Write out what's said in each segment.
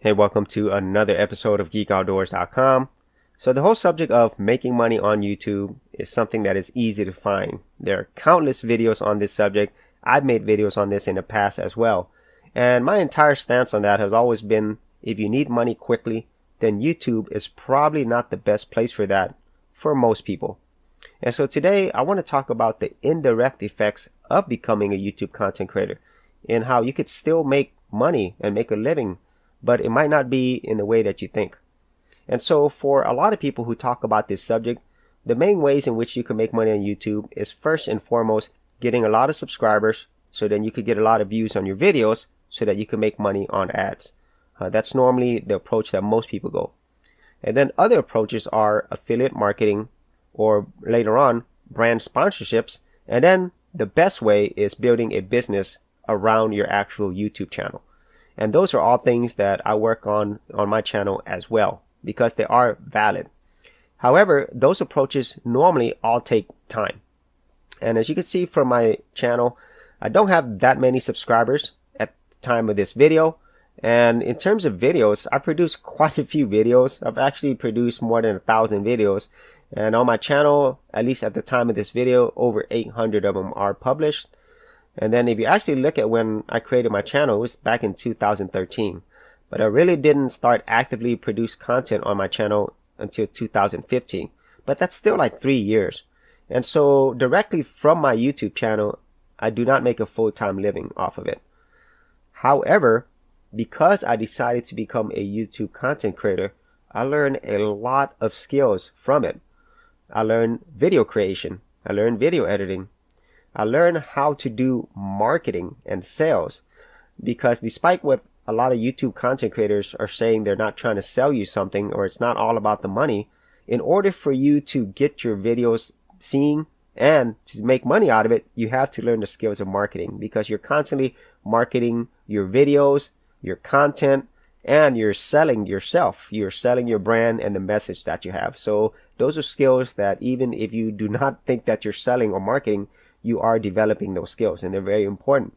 Hey, welcome to another episode of GeekOutdoors.com. So the whole subject of making money on YouTube is something that is easy to find. There are countless videos on this subject. I've made videos on this in the past as well. And my entire stance on that has always been, if you need money quickly, then YouTube is probably not the best place for that for most people. And so today I want to talk about the indirect effects of becoming a YouTube content creator and how you could still make money and make a living, but it might not be in the way that you think. And so for a lot of people who talk about this subject, the main ways in which you can make money on YouTube is first and foremost getting a lot of subscribers, so then you could get a lot of views on your videos so that you can make money on ads. That's normally the approach that most people go. And then other approaches are affiliate marketing, or later on brand sponsorships. And then the best way is building a business around your actual YouTube channel. And those are all things that I work on my channel as well, because they are valid. However, those approaches normally all take time. And as you can see from my channel, I don't have that many subscribers at the time of this video. And in terms of videos, I've produced quite a few videos. I've actually produced more than 1,000 videos. And on my channel, at least at the time of this video, over 800 of them are published. And then if you actually look at when I created my channel, it was back in 2013. But I really didn't start actively produce content on my channel until 2015. But that's still like 3 years. And so directly from my YouTube channel, I do not make a full-time living off of it. However, because I decided to become a YouTube content creator, I learned a lot of skills from it. I learned video creation. I learned video editing. I learned how to do marketing and sales, because despite what a lot of YouTube content creators are saying, they're not trying to sell you something, or it's not all about the money. In order for you to get your videos seen and to make money out of it, you have to learn the skills of marketing, because you're constantly marketing your videos, your content, and you're selling yourself. You're selling your brand and the message that you have. So those are skills that even if you do not think that you're selling or marketing, you are developing those skills, and they're very important.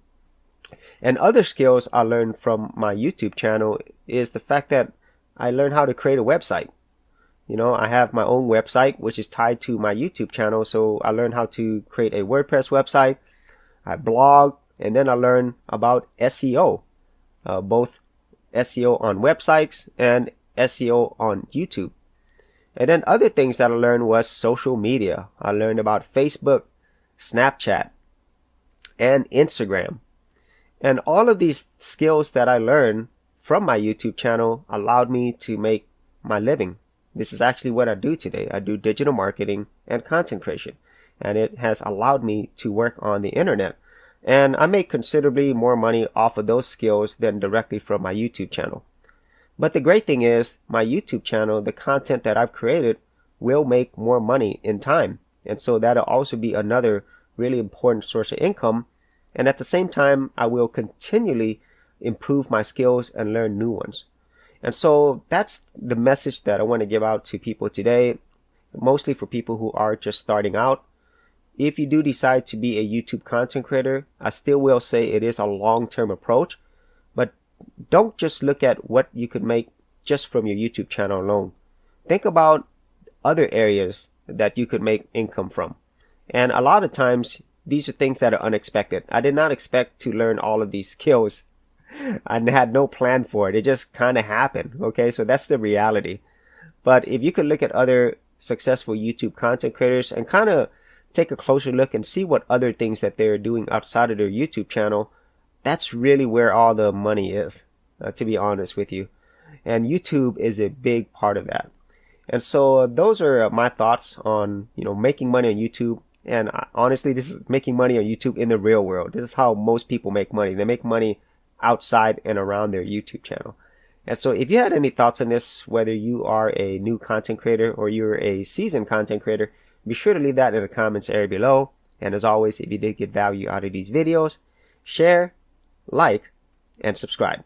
And other skills I learned from my YouTube channel is the fact that I learned how to create a website. You know, I have my own website which is tied to my YouTube channel, so I learned how to create a WordPress website. I blog, and then I learned about SEO, both SEO on websites and SEO on YouTube. And then other things that I learned was social media. I learned about Facebook, Snapchat, and Instagram. And all of these skills that I learned from my YouTube channel allowed me to make my living. This is actually what I do today. I do digital marketing and content creation, and it has allowed me to work on the internet. And I make considerably more money off of those skills than directly from my YouTube channel. But the great thing is, my YouTube channel, the content that I've created, will make more money in time. And so that'll also be another really important source of income. And at the same time, I will continually improve my skills and learn new ones. And so that's the message that I want to give out to people today, mostly for people who are just starting out. If you do decide to be a YouTube content creator, I still will say it is a long-term approach, but don't just look at what you could make just from your YouTube channel alone. Think about other areas that you could make income from. And a lot of times, these are things that are unexpected. I did not expect to learn all of these skills. I had no plan for it. It just kind of happened. Okay, so that's the reality. But if you could look at other successful YouTube content creators and kind of take a closer look and see what other things that they're doing outside of their YouTube channel, that's really where all the money is, to be honest with you. And YouTube is a big part of that. And so those are my thoughts on, making money on YouTube. And honestly, this is making money on YouTube in the real world. This is how most people make money. They make money outside and around their YouTube channel. And so if you had any thoughts on this, whether you are a new content creator or you're a seasoned content creator, be sure to leave that in the comments area below. And as always, if you did get value out of these videos, share, like, and subscribe.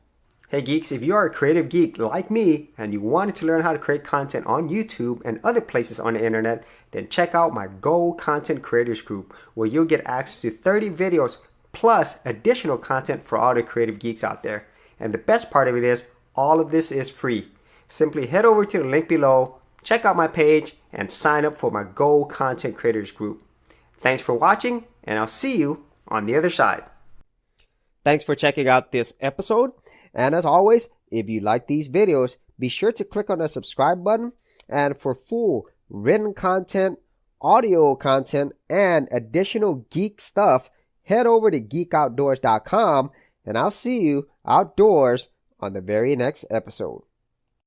Hey geeks, if you are a creative geek like me and you wanted to learn how to create content on YouTube and other places on the internet, then check out my Gold Content Creators Group, where you'll get access to 30 videos plus additional content for all the creative geeks out there. And the best part of it is, All of this is free. Simply head over to the link below, check out my page, and sign up for my Gold Content Creators group. Thanks for watching, and I'll see you on the other side. Thanks for checking out this episode. And as always, if you like these videos, be sure to click on the subscribe button. And for full written content, audio content, and additional geek stuff, head over to geekoutdoors.com, and I'll see you outdoors on the very next episode.